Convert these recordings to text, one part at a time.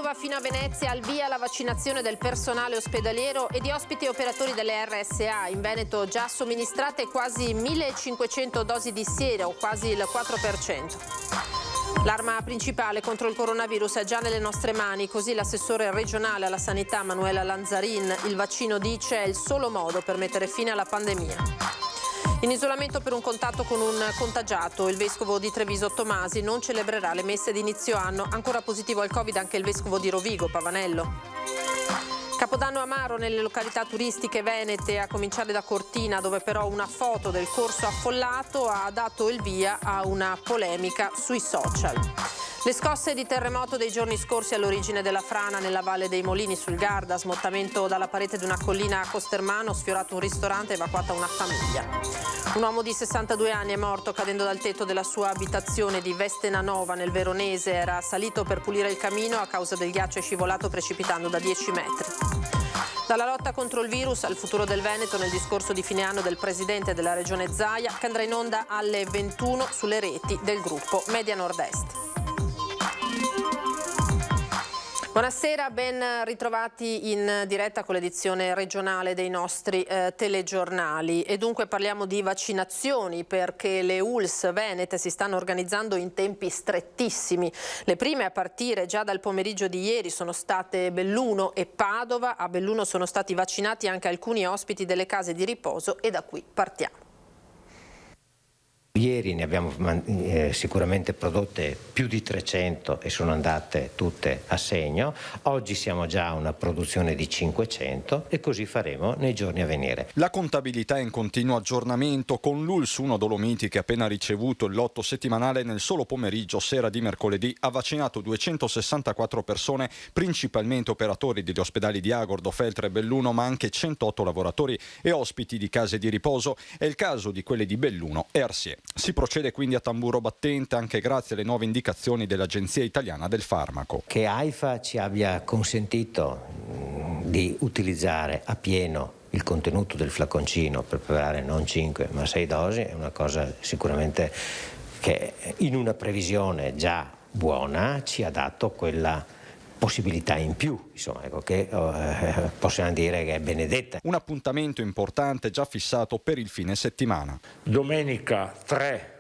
Padova fino a Venezia, al via la vaccinazione del personale ospedaliero e di ospiti e operatori delle RSA. In Veneto già somministrate quasi 1500 dosi di siero, quasi il 4%. L'arma principale contro il coronavirus è già nelle nostre mani, così l'assessore regionale alla sanità Manuela Lanzarin. Il vaccino, dice, è il solo modo per mettere fine alla pandemia. In isolamento per un contatto con un contagiato, il vescovo di Treviso Tomasi non celebrerà le messe di inizio anno. Ancora positivo al Covid anche il vescovo di Rovigo, Pavanello. Capodanno amaro nelle località turistiche venete, a cominciare da Cortina, dove però una foto del corso affollato ha dato il via a una polemica sui social. Le scosse di terremoto dei giorni scorsi all'origine della frana nella Valle dei Molini sul Garda, smottamento dalla parete di una collina a Costermano, sfiorato un ristorante, evacuata una famiglia. Un uomo di 62 anni è morto cadendo dal tetto della sua abitazione di Vestenanova nel Veronese. Era salito per pulire il camino, a causa del ghiaccio è scivolato precipitando da 10 metri. Dalla lotta contro il virus al futuro del Veneto nel discorso di fine anno del presidente della regione Zaia, che andrà in onda alle 21 sulle reti del gruppo Media Nord-Est. Buonasera, ben ritrovati in diretta con l'edizione regionale dei nostri telegiornali. E dunque parliamo di vaccinazioni, perché le ULSS venete si stanno organizzando in tempi strettissimi. Le prime a partire già dal pomeriggio di ieri sono state Belluno e Padova. A Belluno sono stati vaccinati anche alcuni ospiti delle case di riposo e da qui partiamo. Ieri ne abbiamo sicuramente prodotte più di 300 e sono andate tutte a segno. Oggi siamo già a una produzione di 500 e così faremo nei giorni a venire. La contabilità è in continuo aggiornamento, con l'ULSS 1 Dolomiti, che ha appena ricevuto il lotto settimanale, nel solo pomeriggio sera di mercoledì ha vaccinato 264 persone, principalmente operatori degli ospedali di Agordo, Feltre e Belluno, ma anche 108 lavoratori e ospiti di case di riposo. È il caso di quelle di Belluno e Arsier. Si procede quindi a tamburo battente anche grazie alle nuove indicazioni dell'Agenzia Italiana del Farmaco. Che AIFA ci abbia consentito di utilizzare a pieno il contenuto del flaconcino per preparare non 5 ma 6 dosi è una cosa sicuramente che in una previsione già buona ci ha dato quella possibilità in più, insomma, ecco, che possiamo dire che è benedetta. Un appuntamento importante già fissato per il fine settimana. Domenica 3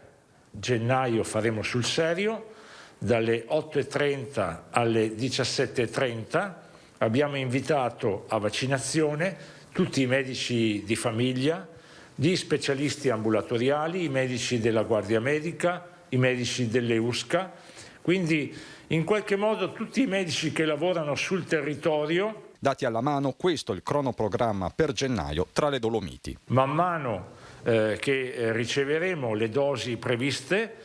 gennaio faremo sul serio, dalle 8:30 alle 17:30. Abbiamo invitato a vaccinazione tutti i medici di famiglia, gli specialisti ambulatoriali, i medici della Guardia Medica, i medici delle USCA, quindi in qualche modo tutti i medici che lavorano sul territorio. Dati alla mano, questo è il cronoprogramma per gennaio tra le Dolomiti. Man mano che riceveremo le dosi previste,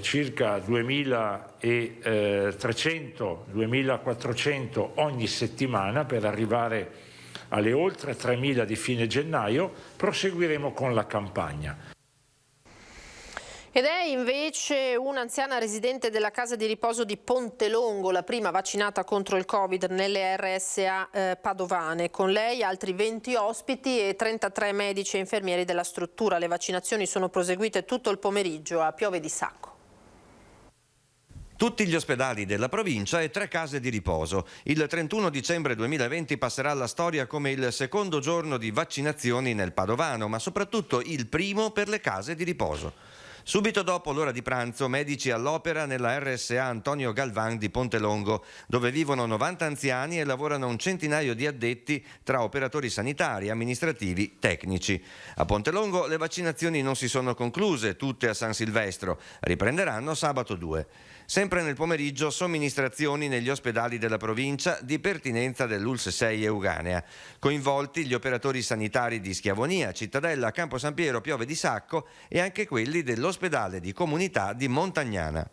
circa 2.300-2.400 ogni settimana per arrivare alle oltre 3.000 di fine gennaio, proseguiremo con la campagna. Ed è invece un'anziana residente della casa di riposo di Pontelongo, la prima vaccinata contro il Covid nelle RSA padovane. Con lei altri 20 ospiti e 33 medici e infermieri della struttura. Le vaccinazioni sono proseguite tutto il pomeriggio a Piove di Sacco. Tutti gli ospedali della provincia e 3 case di riposo. Il 31 dicembre 2020 passerà alla storia come il secondo giorno di vaccinazioni nel Padovano, ma soprattutto il primo per le case di riposo. Subito dopo l'ora di pranzo, medici all'opera nella RSA Antonio Galvan di Pontelongo, dove vivono 90 anziani e lavorano un centinaio di addetti tra operatori sanitari, amministrativi, tecnici. A Pontelongo le vaccinazioni non si sono concluse, tutte a San Silvestro. Riprenderanno sabato 2. Sempre nel pomeriggio somministrazioni negli ospedali della provincia di pertinenza dell'ULSS 6 Euganea. Coinvolti gli operatori sanitari di Schiavonia, Cittadella, Campo San Piero, Piove di Sacco e anche quelli dell'ospedale di comunità di Montagnana.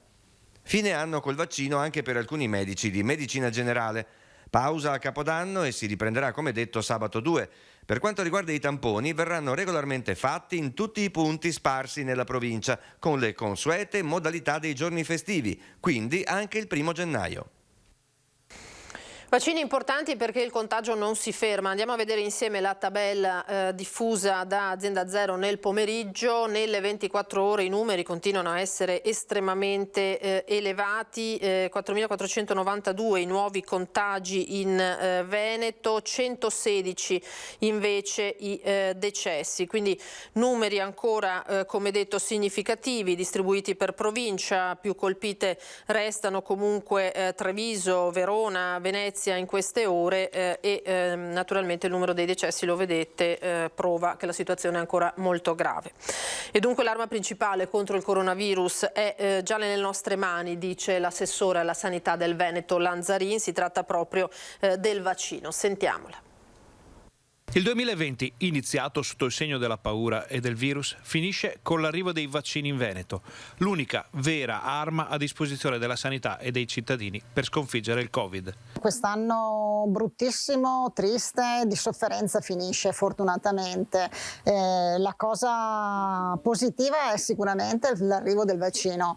Fine anno col vaccino anche per alcuni medici di medicina generale. Pausa a Capodanno e si riprenderà come detto sabato 2. Per quanto riguarda i tamponi, verranno regolarmente fatti in tutti i punti sparsi nella provincia, con le consuete modalità dei giorni festivi, quindi anche il 1 gennaio. Vaccini importanti perché il contagio non si ferma. Andiamo a vedere insieme la tabella diffusa da Azienda Zero nel pomeriggio. Nelle 24 ore i numeri continuano a essere estremamente elevati. 4.492 i nuovi contagi in Veneto, 116 invece i decessi. Quindi numeri ancora, come detto, significativi, distribuiti per provincia. Più colpite restano comunque Treviso, Verona, Venezia in queste ore e naturalmente il numero dei decessi, lo vedete, prova che la situazione è ancora molto grave. E dunque l'arma principale contro il coronavirus è già nelle nostre mani, dice l'assessore alla sanità del Veneto Lanzarin. Si tratta proprio del vaccino. Sentiamola. Il 2020, iniziato sotto il segno della paura e del virus, finisce con l'arrivo dei vaccini in Veneto, l'unica vera arma a disposizione della sanità e dei cittadini per sconfiggere il Covid. Quest'anno bruttissimo, triste, di sofferenza finisce fortunatamente. La cosa positiva è sicuramente l'arrivo del vaccino.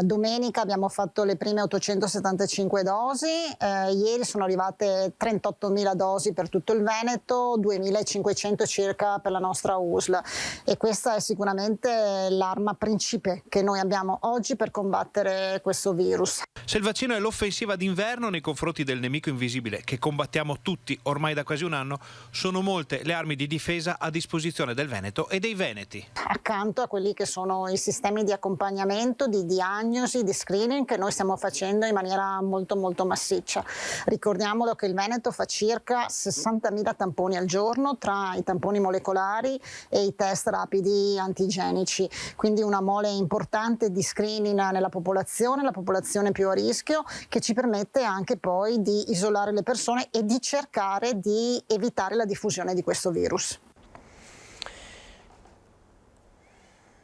Domenica abbiamo fatto le prime 875 dosi, ieri sono arrivate 38.000 dosi per tutto il Veneto, 2.500 circa per la nostra USL, e questa è sicuramente l'arma principe che noi abbiamo oggi per combattere questo virus. Se il vaccino è l'offensiva d'inverno nei confronti del nemico invisibile che combattiamo tutti ormai da quasi un anno, sono molte le armi di difesa a disposizione del Veneto e dei veneti. Accanto a quelli che sono i sistemi di accompagnamento, di diagnosi, di screening che noi stiamo facendo in maniera molto massiccia. Ricordiamolo che il Veneto fa circa 60.000 tamponi al giorno tra i tamponi molecolari e i test rapidi antigenici, quindi una mole importante di screening nella popolazione, la popolazione più a rischio, che ci permette anche poi di isolare le persone e di cercare di evitare la diffusione di questo virus.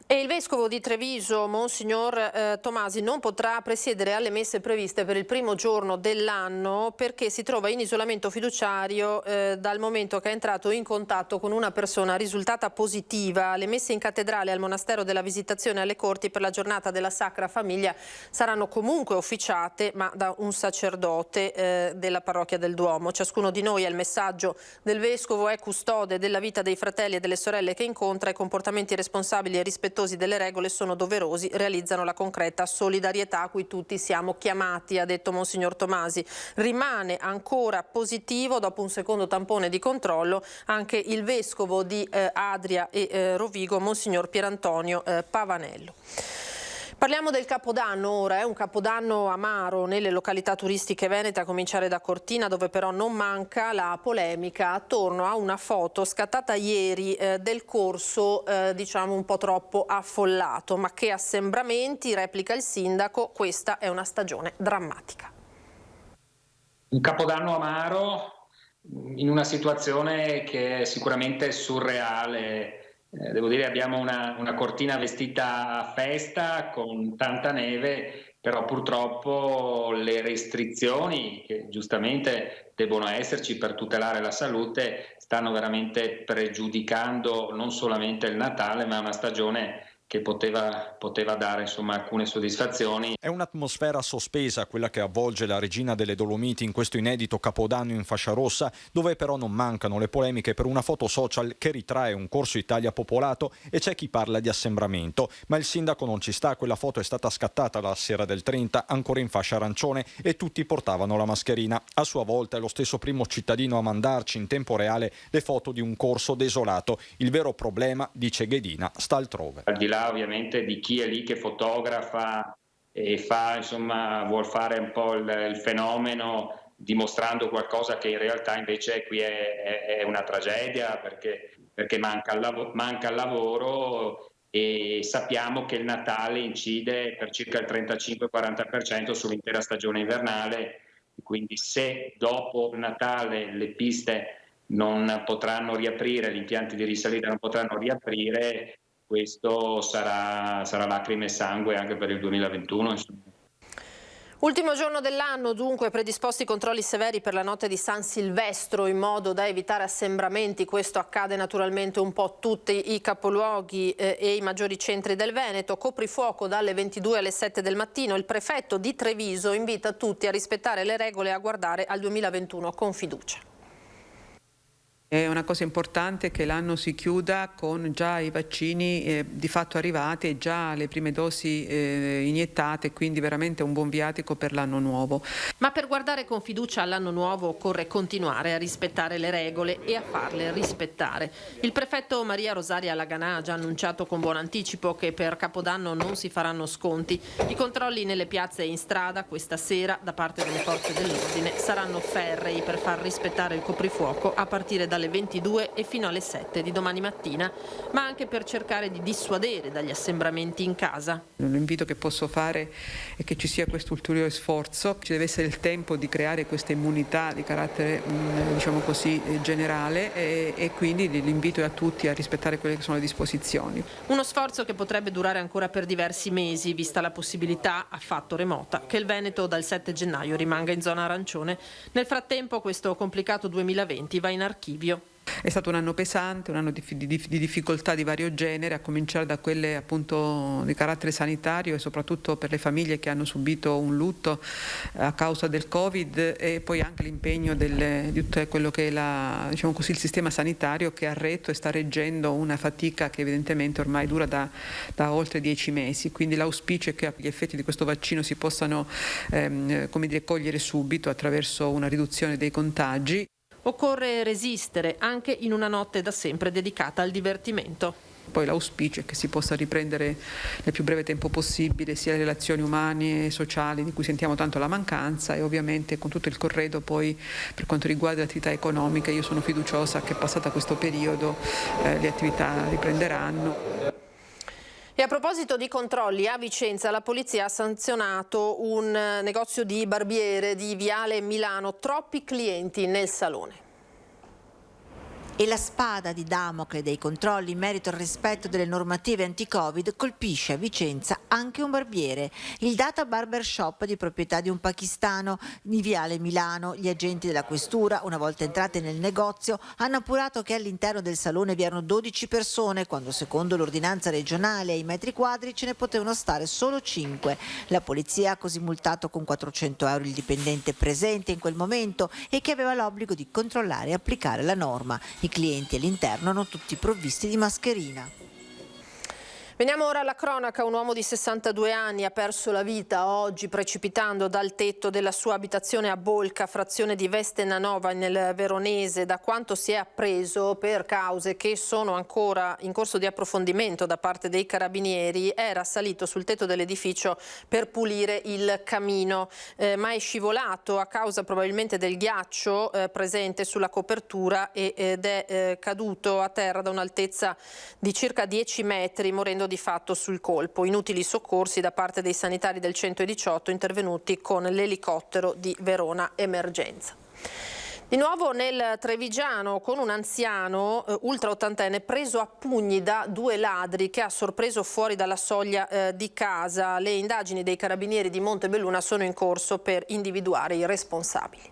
E il vescovo di Treviso, Monsignor Tomasi, non potrà presiedere alle messe previste per il primo giorno dell'anno perché si trova in isolamento fiduciario dal momento che è entrato in contatto con una persona risultata positiva. Le messe in cattedrale al monastero della Visitazione alle Corti per la giornata della Sacra Famiglia saranno comunque officiate, ma da un sacerdote della parrocchia del Duomo. Ciascuno di noi, è il messaggio del vescovo, è custode della vita dei fratelli e delle sorelle che incontra, e comportamenti responsabili e rispettosi delle regole sono doverosi, realizzano la concreta solidarietà a cui tutti siamo chiamati, ha detto Monsignor Tomasi. Rimane ancora positivo dopo un secondo tampone di controllo anche il vescovo di Adria e Rovigo, Monsignor Pierantonio Pavanello. Parliamo del Capodanno ora, è un Capodanno amaro nelle località turistiche venete, a cominciare da Cortina, dove però non manca la polemica attorno a una foto scattata ieri del corso, diciamo un po' troppo affollato. Ma che assembramenti, replica il sindaco, questa è una stagione drammatica. Un Capodanno amaro in una situazione che è sicuramente surreale. Devo dire, abbiamo una Cortina vestita a festa con tanta neve, però purtroppo le restrizioni che giustamente devono esserci per tutelare la salute stanno veramente pregiudicando non solamente il Natale, ma una stagione che poteva dare insomma alcune soddisfazioni. È un'atmosfera sospesa quella che avvolge la Regina delle Dolomiti in questo inedito Capodanno in fascia rossa, dove però non mancano le polemiche per una foto social che ritrae un Corso Italia popolato, e c'è chi parla di assembramento. Ma il sindaco non ci sta, quella foto è stata scattata la sera del 30, ancora in fascia arancione, e tutti portavano la mascherina. A sua volta è lo stesso primo cittadino a mandarci in tempo reale le foto di un corso desolato. Il vero problema, dice Ghedina, sta altrove. Al di là ovviamente di chi è lì che fotografa e vuol fare un po' il fenomeno, dimostrando qualcosa che in realtà invece qui è una tragedia, perché manca il lavoro, e sappiamo che il Natale incide per circa il 35-40% sull'intera stagione invernale, quindi se dopo il Natale le piste non potranno riaprire, gli impianti di risalita non potranno riaprire, questo sarà lacrime e sangue anche per il 2021. Ultimo giorno dell'anno, dunque, predisposti controlli severi per la notte di San Silvestro in modo da evitare assembramenti. Questo accade naturalmente un po' tutti i capoluoghi e i maggiori centri del Veneto. Coprifuoco dalle 22 alle 7 del mattino. Il prefetto di Treviso invita tutti a rispettare le regole e a guardare al 2021 con fiducia. È una cosa importante che l'anno si chiuda con già i vaccini di fatto arrivati e già le prime dosi iniettate, quindi veramente un buon viatico per l'anno nuovo. Ma per guardare con fiducia all'anno nuovo occorre continuare a rispettare le regole e a farle rispettare. Il prefetto Maria Rosaria Laganà ha già annunciato con buon anticipo che per Capodanno non si faranno sconti. I controlli nelle piazze e in strada questa sera da parte delle forze dell'ordine saranno ferrei per far rispettare il coprifuoco a partire dalle 22 e fino alle 7 di domani mattina, ma anche per cercare di dissuadere dagli assembramenti in casa. L'invito che posso fare è che ci sia questo ulteriore sforzo, ci deve essere il tempo di creare questa immunità di carattere diciamo così generale e quindi l'invito è a tutti a rispettare quelle che sono le disposizioni. Uno sforzo che potrebbe durare ancora per diversi mesi, vista la possibilità, affatto remota, che il Veneto dal 7 gennaio rimanga in zona arancione. Nel frattempo questo complicato 2020 va in archivio. È stato un anno pesante, un anno di difficoltà di vario genere, a cominciare da quelle appunto di carattere sanitario e soprattutto per le famiglie che hanno subito un lutto a causa del Covid e poi anche l'impegno di tutto quello che è diciamo così, il sistema sanitario che ha retto e sta reggendo una fatica che evidentemente ormai dura da oltre 10 mesi. Quindi l'auspicio è che gli effetti di questo vaccino si possano come dire, cogliere subito attraverso una riduzione dei contagi. Occorre resistere anche in una notte da sempre dedicata al divertimento. Poi l'auspicio è che si possa riprendere nel più breve tempo possibile sia le relazioni umane e sociali di cui sentiamo tanto la mancanza e ovviamente con tutto il corredo poi per quanto riguarda le attività economiche io sono fiduciosa che passato questo periodo le attività riprenderanno. E a proposito di controlli, a Vicenza la polizia ha sanzionato un negozio di barbiere di Viale Milano, troppi clienti nel salone. E la spada di Damocle dei controlli in merito al rispetto delle normative anti-Covid colpisce a Vicenza anche un barbiere. Il Data Barber Shop di proprietà di un pakistano di Viale Milano. Gli agenti della questura, una volta entrate nel negozio, hanno appurato che all'interno del salone vi erano 12 persone, quando secondo l'ordinanza regionale ai metri quadri ce ne potevano stare solo 5. La polizia ha così multato con 400 euro il dipendente presente in quel momento e che aveva l'obbligo di controllare e applicare la norma. I clienti all'interno erano tutti provvisti di mascherina. Veniamo ora alla cronaca. Un uomo di 62 anni ha perso la vita oggi precipitando dal tetto della sua abitazione a Bolca, frazione di Vestenanova nel Veronese. Da quanto si è appreso, per cause che sono ancora in corso di approfondimento da parte dei carabinieri, era salito sul tetto dell'edificio per pulire il camino, ma è scivolato a causa probabilmente del ghiaccio presente sulla copertura ed è caduto a terra da un'altezza di circa 10 metri, morendo di fatto sul colpo. Inutili soccorsi da parte dei sanitari del 118 intervenuti con l'elicottero di Verona Emergenza. Di nuovo nel Trevigiano con un anziano ultra ottantenne preso a pugni da 2 ladri che ha sorpreso fuori dalla soglia di casa. Le indagini dei carabinieri di Montebelluna sono in corso per individuare i responsabili.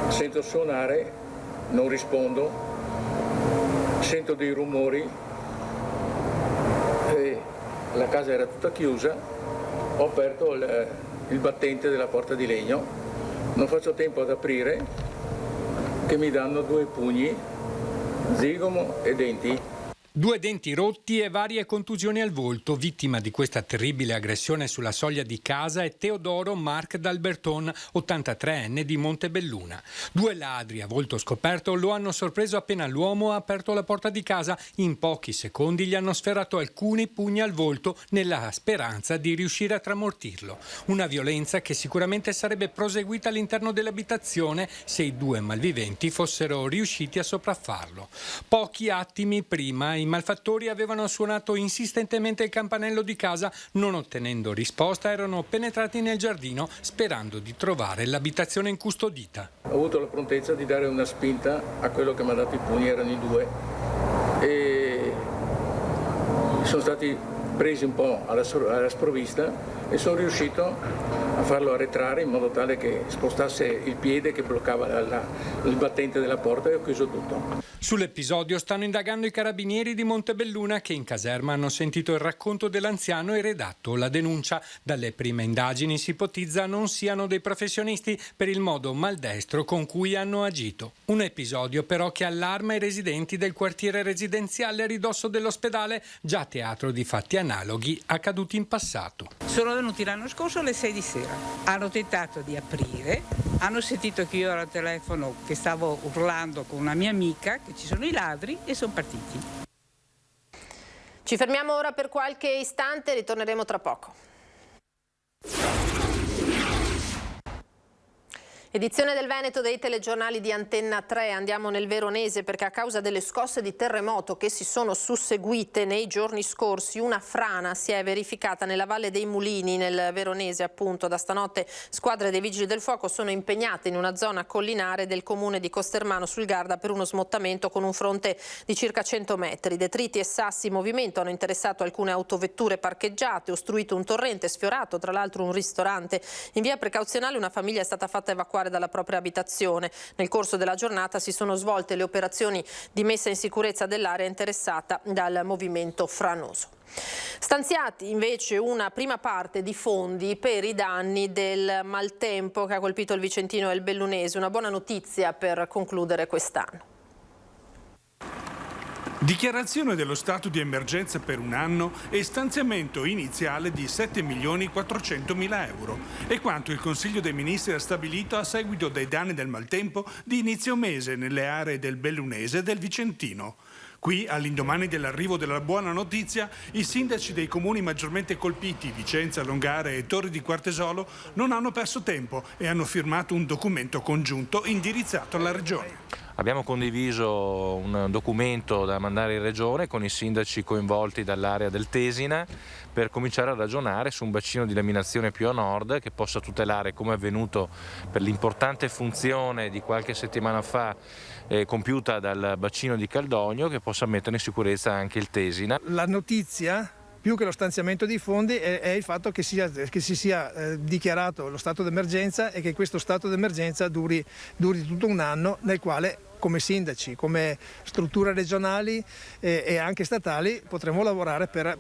Sento suonare, non rispondo, sento dei rumori. La casa era tutta chiusa, ho aperto il battente della porta di legno, non faccio tempo ad aprire che mi danno 2 pugni, zigomo e denti. 2 denti rotti e varie contusioni al volto. Vittima di questa terribile aggressione sulla soglia di casa è Teodoro Marc D'Alberton, 83enne di Montebelluna. 2 ladri a volto scoperto lo hanno sorpreso appena l'uomo ha aperto la porta di casa. In pochi secondi gli hanno sferrato alcuni pugni al volto nella speranza di riuscire a tramortirlo. Una violenza che sicuramente sarebbe proseguita all'interno dell'abitazione se i 2 malviventi fossero riusciti a sopraffarlo. Pochi attimi prima i malfattori avevano suonato insistentemente il campanello di casa, non ottenendo risposta erano penetrati nel giardino sperando di trovare l'abitazione incustodita. Ho avuto la prontezza di dare una spinta a quello che mi ha dato i pugni, erano i 2, e sono stati presi un po' alla sprovvista. e sono riuscito a farlo arretrare in modo tale che spostasse il piede che bloccava il battente della porta, e ho chiuso tutto. Sull'episodio stanno indagando i carabinieri di Montebelluna, che in caserma hanno sentito il racconto dell'anziano e redatto la denuncia. Dalle prime indagini si ipotizza non siano dei professionisti per il modo maldestro con cui hanno agito. Un episodio però che allarma i residenti del quartiere residenziale a ridosso dell'ospedale, già teatro di fatti analoghi accaduti in passato. Sono venuti l'anno scorso alle 6 di sera, hanno tentato di aprire, hanno sentito che io ero al telefono che stavo urlando con una mia amica, che ci sono i ladri, e sono partiti. Ci fermiamo ora per qualche istante, ritorneremo tra poco. Edizione del Veneto dei telegiornali di Antenna 3. Andiamo nel Veronese perché a causa delle scosse di terremoto che si sono susseguite nei giorni scorsi, una frana si è verificata nella Valle dei Mulini, nel Veronese appunto. Da stanotte squadre dei Vigili del Fuoco sono impegnate in una zona collinare del comune di Costermano sul Garda per uno smottamento con un fronte di circa 100 metri. Detriti e sassi in movimento hanno interessato alcune autovetture parcheggiate, ostruito un torrente, sfiorato tra l'altro un ristorante. In via precauzionale una famiglia è stata fatta evacuare dalla propria abitazione. Nel corso della giornata si sono svolte le operazioni di messa in sicurezza dell'area interessata dal movimento franoso. Stanziati invece una prima parte di fondi per i danni del maltempo che ha colpito il Vicentino e il Bellunese. Una buona notizia per concludere quest'anno. Dichiarazione dello stato di emergenza per un anno e stanziamento iniziale di 7.400.000 euro. È quanto il Consiglio dei Ministri ha stabilito a seguito dei danni del maltempo di inizio mese nelle aree del Bellunese e del Vicentino. Qui, all'indomani dell'arrivo della buona notizia, i sindaci dei comuni maggiormente colpiti, Vicenza, Longare e Torri di Quartesolo, non hanno perso tempo e hanno firmato un documento congiunto indirizzato alla Regione. Abbiamo condiviso un documento da mandare in Regione con i sindaci coinvolti dall'area del Tesina per cominciare a ragionare su un bacino di laminazione più a nord che possa tutelare, come è avvenuto per l'importante funzione di qualche settimana fa compiuta dal bacino di Caldogno, che possa mettere in sicurezza anche il Tesina. La notizia, più che lo stanziamento di fondi, è il fatto che si sia dichiarato lo stato d'emergenza e che questo stato d'emergenza duri tutto un anno, nel quale come sindaci, come strutture regionali e anche statali potremo lavorare per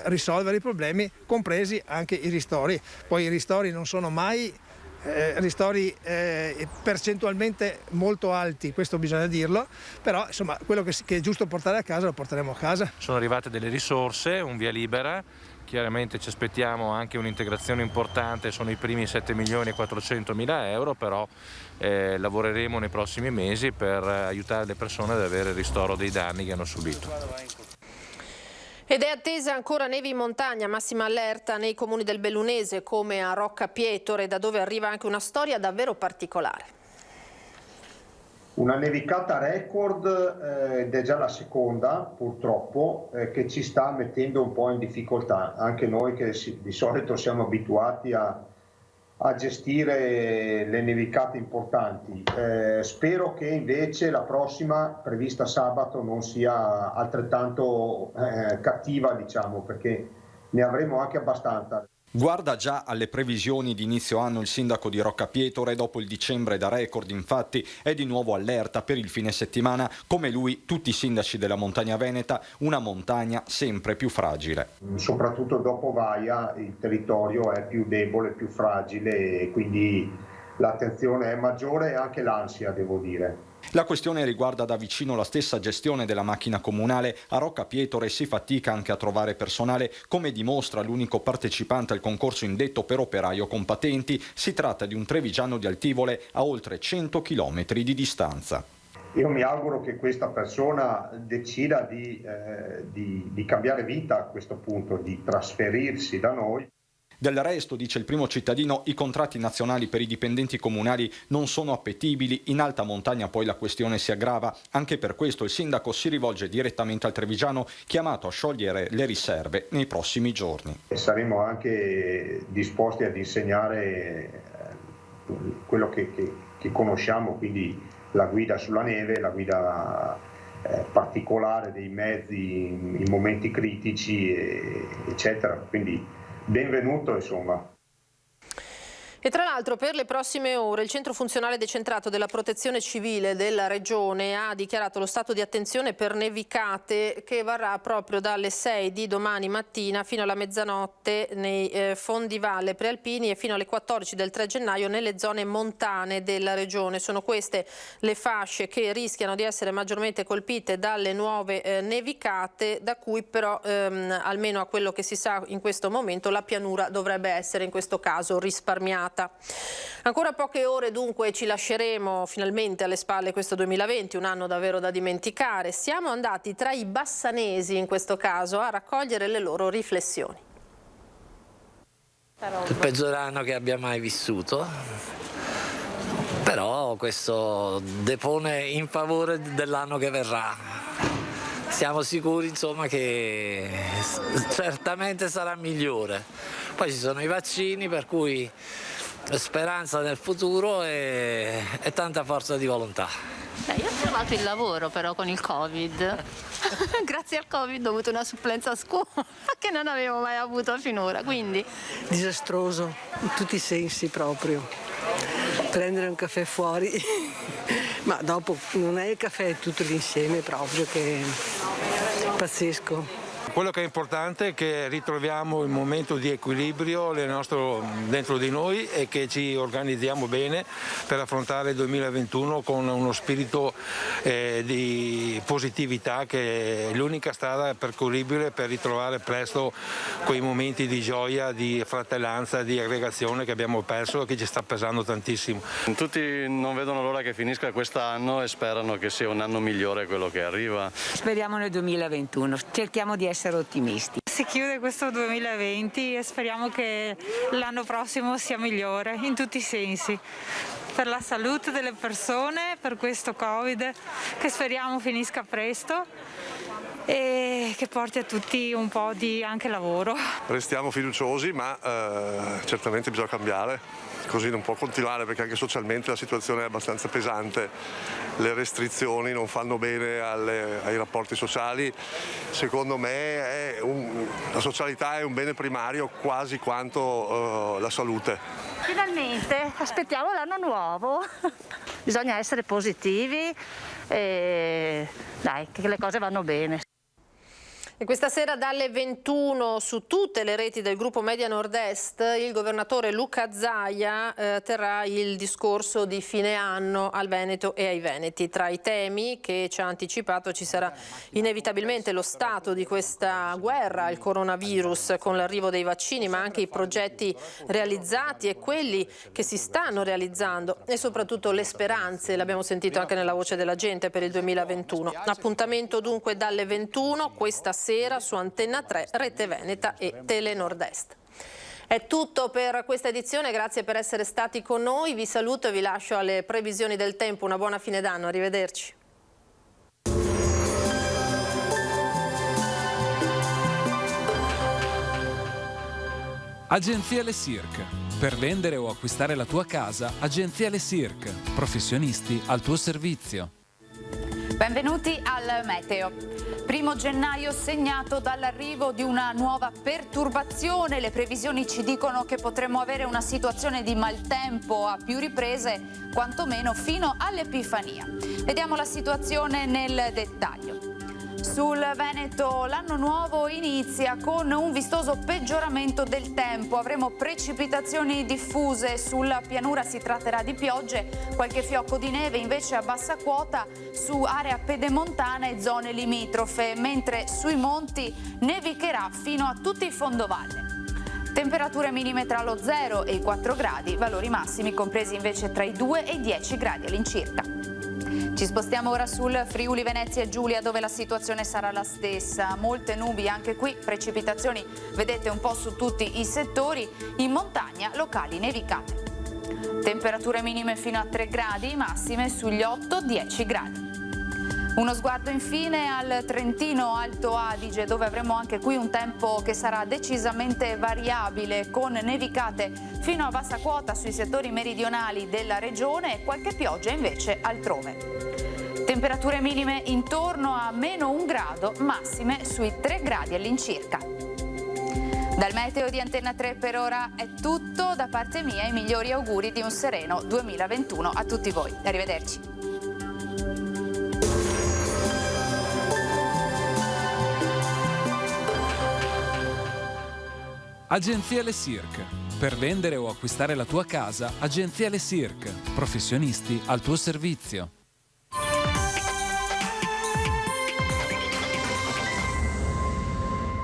risolvere i problemi, compresi anche i ristori. Poi i ristori non sono mai ristori percentualmente molto alti, questo bisogna dirlo, però insomma quello che è giusto portare a casa lo porteremo a casa. Sono arrivate delle risorse, un via libera, chiaramente ci aspettiamo anche un'integrazione importante, sono i primi 7.400.000 euro, però lavoreremo nei prossimi mesi per aiutare le persone ad avere il ristoro dei danni che hanno subito. Ed è attesa ancora neve in montagna, massima allerta nei comuni del Bellunese come a Rocca Pietore, da dove arriva anche una storia davvero particolare. Una nevicata record ed è già la seconda purtroppo che ci sta mettendo un po' in difficoltà, anche noi che di solito siamo abituati a gestire le nevicate importanti. Spero che invece la prossima, prevista sabato, non sia altrettanto cattiva, diciamo, perché ne avremo anche abbastanza. Guarda già alle previsioni di inizio anno il sindaco di Rocca Pietore. Dopo il dicembre da record, infatti, è di nuovo allerta per il fine settimana. Come lui, tutti i sindaci della montagna veneta, una montagna sempre più fragile. Soprattutto dopo Vaia il territorio è più debole, più fragile e quindi l'attenzione è maggiore e anche l'ansia, devo dire. La questione riguarda da vicino la stessa gestione della macchina comunale. A Rocca Pietore si fatica anche a trovare personale, come dimostra l'unico partecipante al concorso indetto per operaio con patenti. Si tratta di un trevigiano di Altivole a oltre 100 chilometri di distanza. Io mi auguro che questa persona decida di cambiare vita a questo punto, di trasferirsi da noi. Del resto, dice il primo cittadino, i contratti nazionali per i dipendenti comunali non sono appetibili. In alta montagna poi la questione si aggrava. Anche per questo il sindaco si rivolge direttamente al trevigiano, chiamato a sciogliere le riserve nei prossimi giorni. E saremo anche disposti ad insegnare quello che conosciamo, quindi la guida sulla neve, la guida particolare dei mezzi in momenti critici, eccetera. Quindi benvenuto, insomma. E tra l'altro per le prossime ore il Centro Funzionale Decentrato della Protezione Civile della Regione ha dichiarato lo stato di attenzione per nevicate che varrà proprio dalle 6 di domani mattina fino alla mezzanotte nei fondivalle prealpini e fino alle 14 del 3 gennaio nelle zone montane della Regione. Sono queste le fasce che rischiano di essere maggiormente colpite dalle nuove nevicate, da cui però almeno a quello che si sa in questo momento la pianura dovrebbe essere in questo caso risparmiata. Ancora poche ore dunque ci lasceremo finalmente alle spalle questo 2020, un anno davvero da dimenticare. Siamo andati tra i bassanesi in questo caso a raccogliere le loro riflessioni. Il peggior anno che abbia mai vissuto, però questo depone in favore dell'anno che verrà. Siamo sicuri insomma che certamente sarà migliore. Poi ci sono i vaccini, per cui speranza nel futuro e tanta forza di volontà. Io ho trovato il lavoro però con il Covid. Grazie al Covid ho avuto una supplenza a scuola che non avevo mai avuto finora, quindi... Disastroso, in tutti i sensi proprio. Prendere un caffè fuori, ma dopo non è il caffè, è tutto l'insieme proprio che è pazzesco. Quello che è importante è che ritroviamo il momento di equilibrio dentro di noi e che ci organizziamo bene per affrontare il 2021 con uno spirito di positività, che è l'unica strada percorribile per ritrovare presto quei momenti di gioia, di fratellanza, di aggregazione che abbiamo perso e che ci sta pesando tantissimo. Tutti non vedono l'ora che finisca quest'anno e sperano che sia un anno migliore quello che arriva. Speriamo nel 2021, cerchiamo di essere ottimisti. Si chiude questo 2020 e speriamo che l'anno prossimo sia migliore in tutti i sensi, per la salute delle persone, per questo Covid che speriamo finisca presto e che porti a tutti un po' di anche lavoro. Restiamo fiduciosi, ma certamente bisogna cambiare. Così non può continuare, perché anche socialmente la situazione è abbastanza pesante, le restrizioni non fanno bene ai rapporti sociali. Secondo me la socialità è un bene primario quasi quanto la salute. Finalmente aspettiamo l'anno nuovo, bisogna essere positivi e dai, che le cose vanno bene. E questa sera dalle 21 su tutte le reti del gruppo Media Nord-Est il governatore Luca Zaia terrà il discorso di fine anno al Veneto e ai Veneti. Tra i temi che ci ha anticipato ci sarà inevitabilmente lo stato di questa guerra al coronavirus con l'arrivo dei vaccini, ma anche i progetti realizzati e quelli che si stanno realizzando e soprattutto le speranze, l'abbiamo sentito anche nella voce della gente, per il 2021. Appuntamento dunque dalle 21 questa sera su Antenna 3, Rete Veneta e Tele Nord-Est. È tutto per questa edizione, grazie per essere stati con noi, vi saluto e vi lascio alle previsioni del tempo, una buona fine d'anno, arrivederci. Agenzia Le Cirque. Per vendere o acquistare la tua casa, Agenzia Le Cirque. Professionisti al tuo servizio. Benvenuti al Meteo. 1 gennaio segnato dall'arrivo di una nuova perturbazione. Le previsioni ci dicono che potremo avere una situazione di maltempo a più riprese, quantomeno fino all'Epifania. Vediamo la situazione nel dettaglio. Sul Veneto l'anno nuovo inizia con un vistoso peggioramento del tempo. Avremo precipitazioni diffuse, sulla pianura si tratterà di piogge, qualche fiocco di neve invece a bassa quota su area pedemontana e zone limitrofe, mentre sui monti nevicherà fino a tutti i fondovalle. Temperature minime tra lo 0 e i 4 gradi, valori massimi compresi invece tra i 2 e i 10 gradi all'incirca. Ci spostiamo ora sul Friuli Venezia Giulia, dove la situazione sarà la stessa. Molte nubi anche qui, precipitazioni vedete un po' su tutti i settori, in montagna locali nevicate. Temperature minime fino a 3 gradi, massime sugli 8-10 gradi. Uno sguardo infine al Trentino Alto Adige, dove avremo anche qui un tempo che sarà decisamente variabile, con nevicate fino a bassa quota sui settori meridionali della regione e qualche pioggia invece altrove. Temperature minime intorno a -1 grado, massime sui 3 gradi all'incirca. Dal meteo di Antenna 3 per ora è tutto, da parte mia i migliori auguri di un sereno 2021 a tutti voi. Arrivederci. Agenzia Le Cirque. Per vendere o acquistare la tua casa, Agenzia Le Cirque. Professionisti al tuo servizio.